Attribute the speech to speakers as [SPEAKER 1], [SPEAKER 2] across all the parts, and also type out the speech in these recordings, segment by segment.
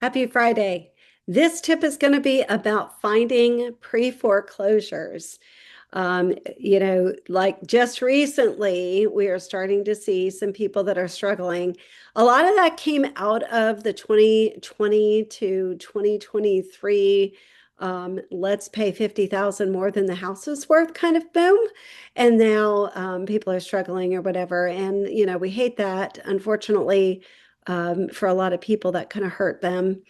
[SPEAKER 1] Happy Friday. This tip is going to be about finding pre-foreclosures. Like just recently, we are starting to see some people that are struggling. A lot of that came out of the 2020 to 2023, let's pay 50,000 more than the house is worth kind of boom. And now people are struggling or whatever. And, we hate that. Unfortunately, for a lot of people, that kind of hurt them.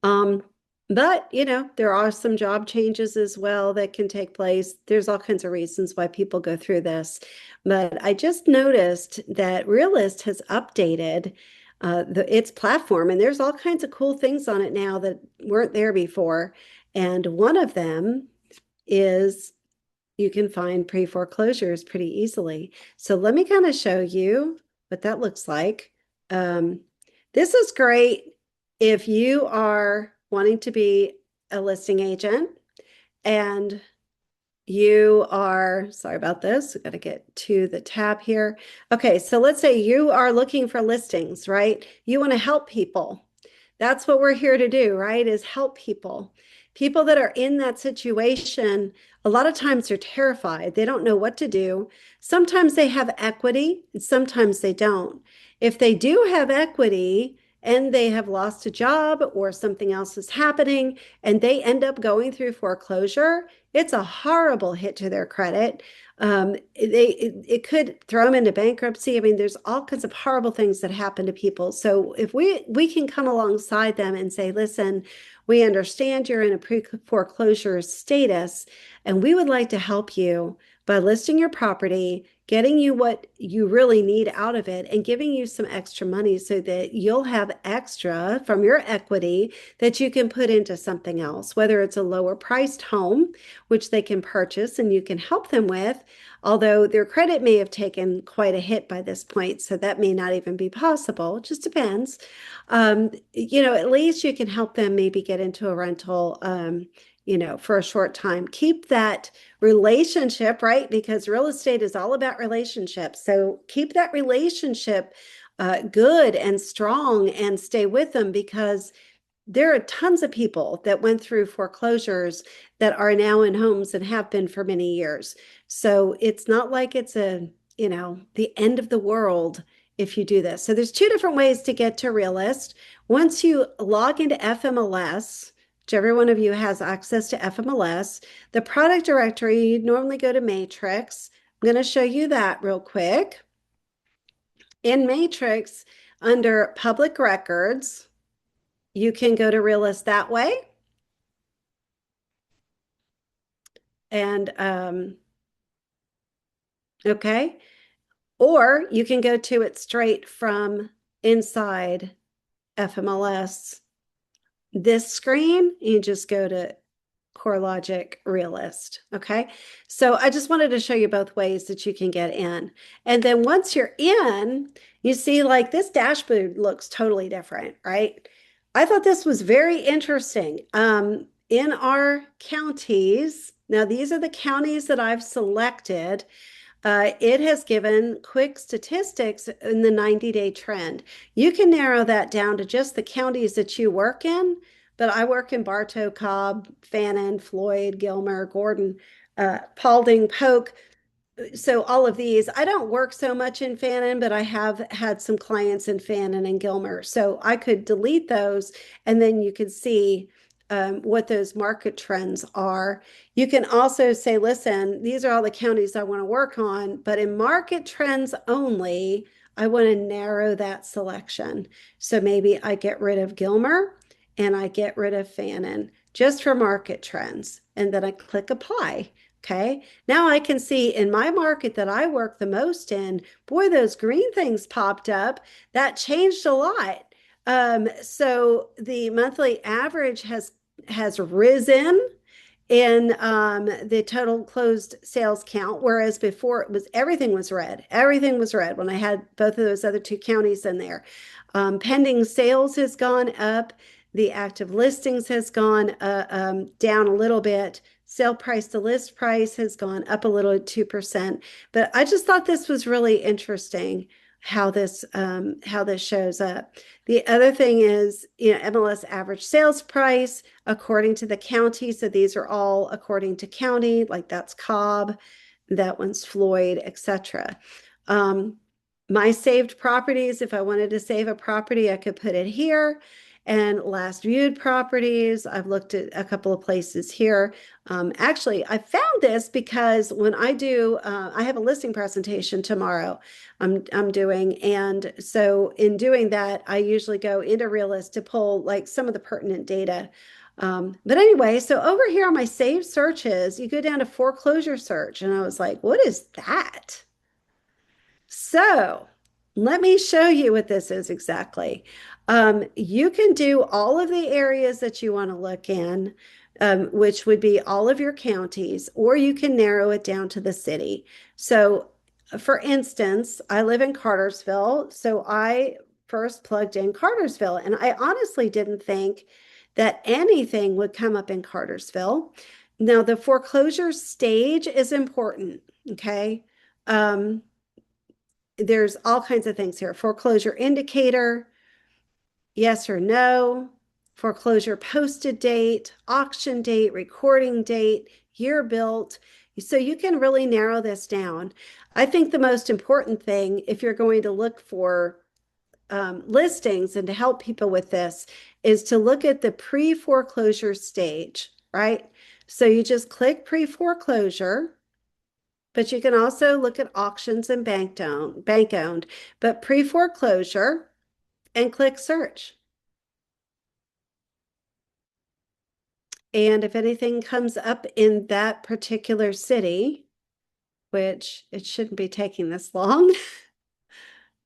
[SPEAKER 1] Um, but, there are some job changes as well that can take place. There's all kinds of reasons why people go through this. But I just noticed that Realist has updated its platform, and there's all kinds of cool things on it now that weren't there before. And one of them is you can find pre-foreclosures pretty easily. So let me kind of show you what that looks like. Um, this is great if you are wanting to be a listing agent and you are, sorry about this, we got to get to the tab here. Okay, so let's say you are looking for listings, right? You want to help people. That's what we're here to do, right? Is help people. People that are in that situation, a lot of times they're terrified. They don't know what to do. Sometimes they have equity, and sometimes they don't. If they do have equity and they have lost a job or something else is happening and they end up going through foreclosure, it's a horrible hit to their credit. It could throw them into bankruptcy. I mean, there's all kinds of horrible things that happen to people. So if we can come alongside them and say, listen, we understand you're in a pre-foreclosure status, and we would like to help you by listing your property, getting you what you really need out of it, and giving you some extra money so that you'll have extra from your equity that you can put into something else, whether it's a lower priced home, which they can purchase and you can help them with, although their credit may have taken quite a hit by this point, so that may not even be possible. It just depends. At least you can help them maybe get into a rental, for a short time. Keep that relationship, right? Because real estate is all about relationships. So keep that relationship good and strong and stay with them, because there are tons of people that went through foreclosures that are now in homes and have been for many years. So it's not like it's the end of the world if you do this. So there's two different ways to get to Realist. Once you log into FMLS, which every one of you has access to FMLS, the product directory, you'd normally go to Matrix. I'm going to show you that real quick. In Matrix, under public records, you can go to Realist that way. And okay, or you can go to it straight from inside FMLS. This screen, you just go to CoreLogic Realist. Okay, so I just wanted to show you both ways that you can get in. And then once you're in, you see like this dashboard looks totally different, right? I thought this was very interesting. In our counties, now these are the counties that I've selected. It has given quick statistics in the 90-day trend. You can narrow that down to just the counties that you work in, but I work in Bartow, Cobb, Fannin, Floyd, Gilmer, Gordon, Paulding, Polk. So all of these, I don't work so much in Fannin, but I have had some clients in Fannin and Gilmer. So I could delete those, and then you could see what those market trends are. You can also say, listen, these are all the counties I want to work on, but in market trends only, I want to narrow that selection. So maybe I get rid of Gilmer and I get rid of Fannin just for market trends. And then I click apply. Okay, now I can see in my market that I work the most in, boy, those green things popped up. That changed a lot. So the monthly average has risen in the total closed sales count, whereas before it was everything was red. Everything was red when I had both of those other two counties in there. Pending sales has gone up. The active listings has gone down a little bit. Sale price to list price has gone up a little at 2%. But I just thought this was really interesting. how this shows up. The other thing is, MLS average sales price according to the county. So these are all according to county, like that's Cobb, that one's Floyd, etc. My saved properties, if I wanted to save a property, I could put it here. And last viewed properties, I've looked at a couple of places here. Actually, I found this because when I have a listing presentation tomorrow I'm doing. And so in doing that, I usually go into Realist to pull like some of the pertinent data. But anyway, so over here on my saved searches, you go down to foreclosure search, and I was like, what is that? So let me show you what this is exactly. You can do all of the areas that you want to look in, which would be all of your counties, or you can narrow it down to the city. So, for instance, I live in Cartersville, so I first plugged in Cartersville, and I honestly didn't think that anything would come up in Cartersville. Now, the foreclosure stage is important, okay? There's all kinds of things here. Foreclosure indicator, yes or no, foreclosure posted date, auction date, recording date, year built. So you can really narrow this down. I think the most important thing, if you're going to look for listings and to help people with this, is to look at the pre-foreclosure stage, right? So you just click pre-foreclosure. But you can also look at auctions and bank owned, but pre-foreclosure and click search. And if anything comes up in that particular city, which it shouldn't be taking this long.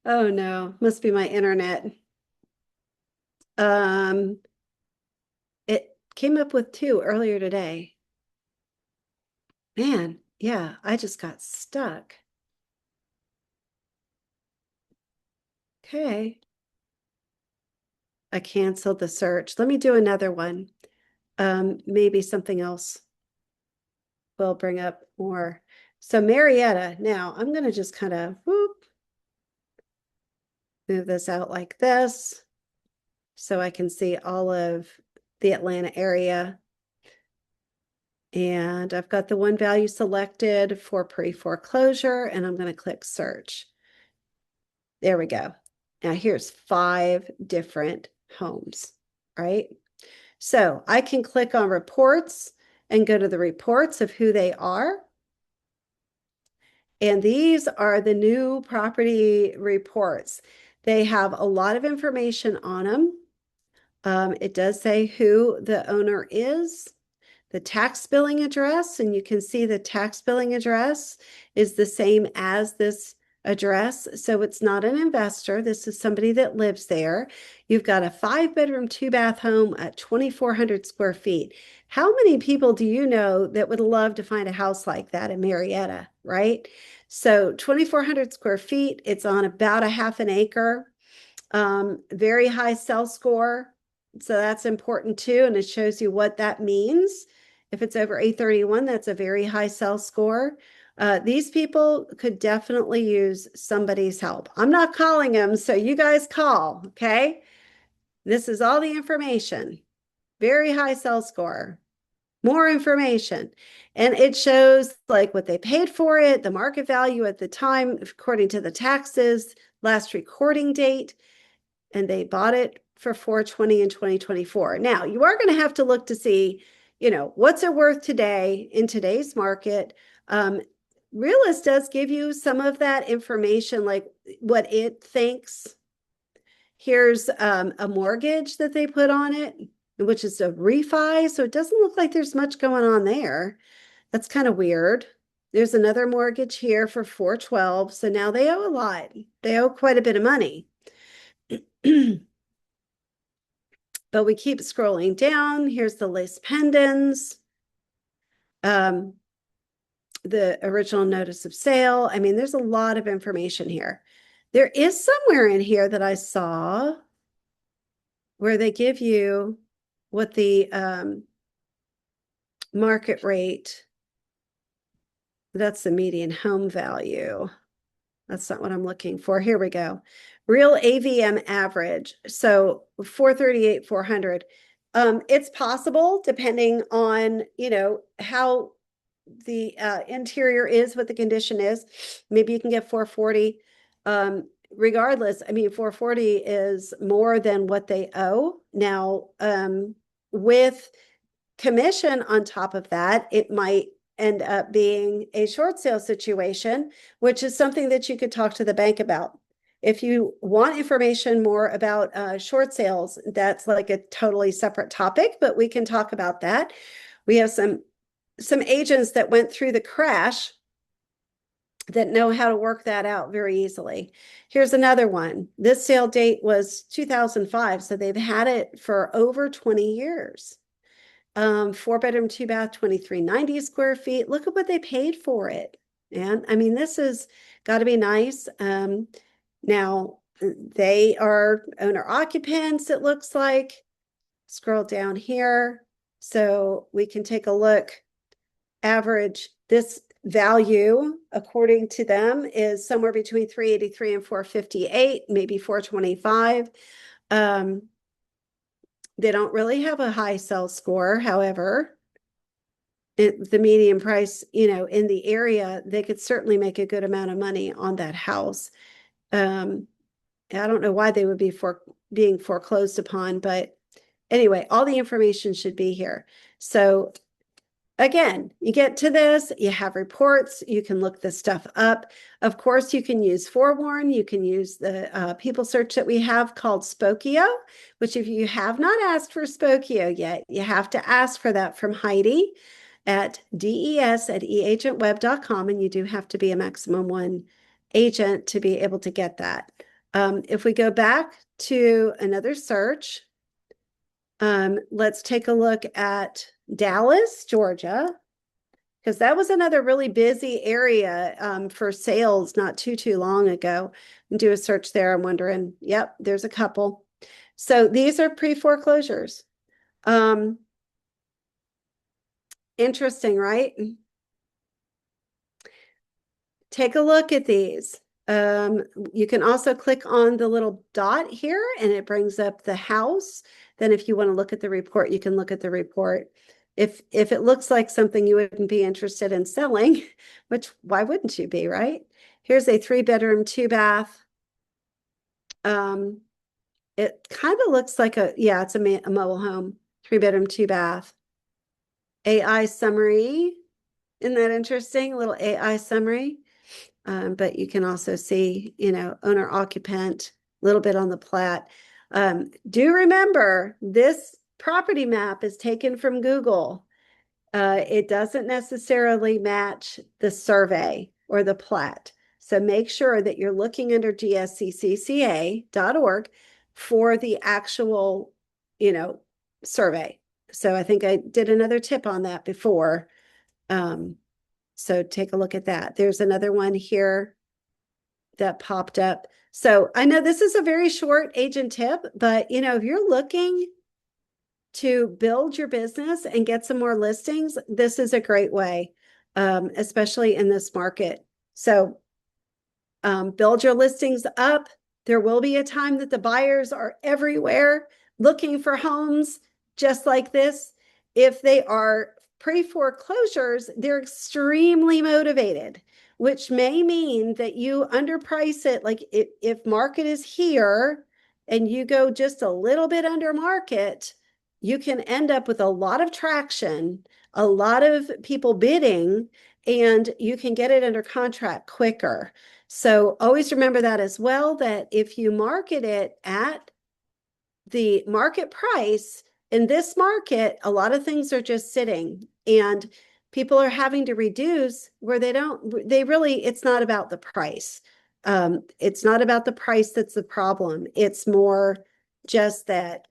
[SPEAKER 1] Oh no, must be my internet. It came up with 2 earlier today. Man, yeah, I just got stuck. Okay. I canceled the search. Let me do another one. Maybe something else will bring up more. So Marietta, now I'm going to just kind of move this out like this so I can see all of the Atlanta area. And I've got the one value selected for pre-foreclosure, and I'm going to click search. There we go. Now here's 5 different homes, right? So I can click on reports and go to the reports of who they are. And these are the new property reports. They have a lot of information on them. It does say who the owner is, the tax billing address, and you can see the tax billing address is the same as this address. So it's not an investor. This is somebody that lives there. You've got a 5-bedroom, 2-bath home at 2,400 square feet. How many people do you know that would love to find a house like that in Marietta, right? So 2,400 square feet, it's on about a half an acre. Very high sell score. So that's important too. And it shows you what that means. If it's over 831, that's a very high sell score. These people could definitely use somebody's help. I'm not calling them, so you guys call, okay? This is all the information. Very high sell score. More information. And it shows like what they paid for it, the market value at the time, according to the taxes, last recording date, and they bought it for 420 in 2024. Now, you are going to have to look to see, what's it worth today in today's market. Realist does give you some of that information, like what it thinks. Here's a mortgage that they put on it, which is a refi. So it doesn't look like there's much going on there. That's kind of weird. There's another mortgage here for 412. So now they owe a lot. They owe quite a bit of money. But we keep scrolling down. Here's the lace pendants. The original notice of sale. I mean, there's a lot of information here. There is somewhere in here that I saw where they give you what the market rate, that's the median home value. That's not what I'm looking for. Here we go. Real AVM average. So 438, 400. It's possible depending on, how the interior is, what the condition is. Maybe you can get 440. Regardless, I mean, 440 is more than what they owe. Now, with commission on top of that, it might end up being a short sale situation, which is something that you could talk to the bank about. If you want information more about short sales, that's like a totally separate topic, but we can talk about that. We have some agents that went through the crash that know how to work that out very easily. Here's another one. This sale date was 2005, so they've had it for over 20 years. 4-bedroom, 2-bath, 2390 square feet. Look at what they paid for it. And I mean, this has got to be nice. Now they are owner occupants, it looks like. Scroll down here so we can take a look. Average, this value, according to them, is somewhere between 383 and 458, maybe 425. They don't really have a high sales score. However, the median price, in the area, they could certainly make a good amount of money on that house. I don't know why they would be being foreclosed upon, but anyway, all the information should be here. So again, you get to this, you have reports, you can look this stuff up. Of course, you can use Forewarn, you can use the people search that we have called Spokio, which if you have not asked for Spokio yet, you have to ask for that from Heidi at des@eagentweb.com, and you do have to be a maximum one agent to be able to get that. If we go back to another search, let's take a look at Dallas, Georgia, because that was another really busy area for sales not too long ago. And do a search there. I'm wondering, yep, there's a couple. So these are pre-foreclosures. Interesting, right? Take a look at these. You can also click on the little dot here and it brings up the house. Then if you want to look at the report, you can look at the report. If it looks like something you wouldn't be interested in selling, which why wouldn't you be, right? Here's a 3-bedroom, 2-bath. It kind of looks like it's a mobile home, 3-bedroom, 2-bath. AI summary. Isn't that interesting? A little AI summary. But you can also see, owner occupant, a little bit on the plat. Do remember this property map is taken from Google. It doesn't necessarily match the survey or the plat. So make sure that you're looking under gsccca.org for the actual, survey. So I think I did another tip on that before. So take a look at that. There's another one here that popped up. So I know this is a very short agent tip, but if you're looking to build your business and get some more listings, this is a great way, especially in this market. So build your listings up. There will be a time that the buyers are everywhere looking for homes just like this. If they are pre-foreclosures, they're extremely motivated, which may mean that you underprice it. Like if market is here and you go just a little bit under market, you can end up with a lot of traction, a lot of people bidding, and you can get it under contract quicker. So always remember that as well, that if you market it at the market price, in this market, a lot of things are just sitting and people are having to reduce where it's not about the price. It's not about the price that's the problem. It's more just that,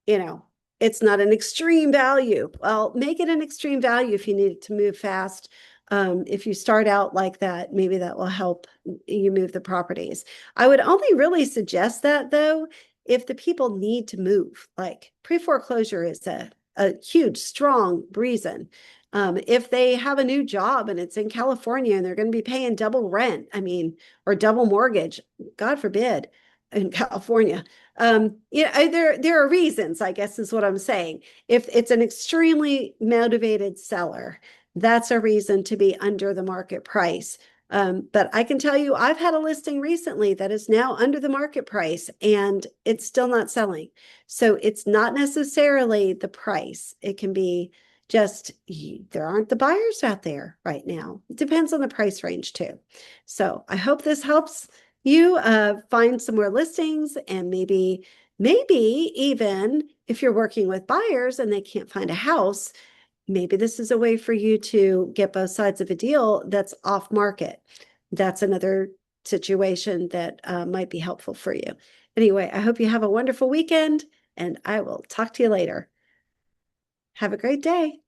[SPEAKER 1] it's not an extreme value. Well, make it an extreme value if you need it to move fast. If you start out like that, maybe that will help you move the properties. I would only really suggest that though, if the people need to move. Like pre-foreclosure is a huge, strong reason. If they have a new job and it's in California and they're going to be paying double rent, I mean, or double mortgage, God forbid, in California. There are reasons, I guess, is what I'm saying. If it's an extremely motivated seller, that's a reason to be under the market price. But I can tell you, I've had a listing recently that is now under the market price and it's still not selling. So it's not necessarily the price. It can be just there aren't the buyers out there right now. It depends on the price range too. So I hope this helps you find some more listings, and maybe even if you're working with buyers and they can't find a house, maybe this is a way for you to get both sides of a deal that's off market. That's another situation that might be helpful for you. Anyway, I hope you have a wonderful weekend, and I will talk to you later. Have a great day.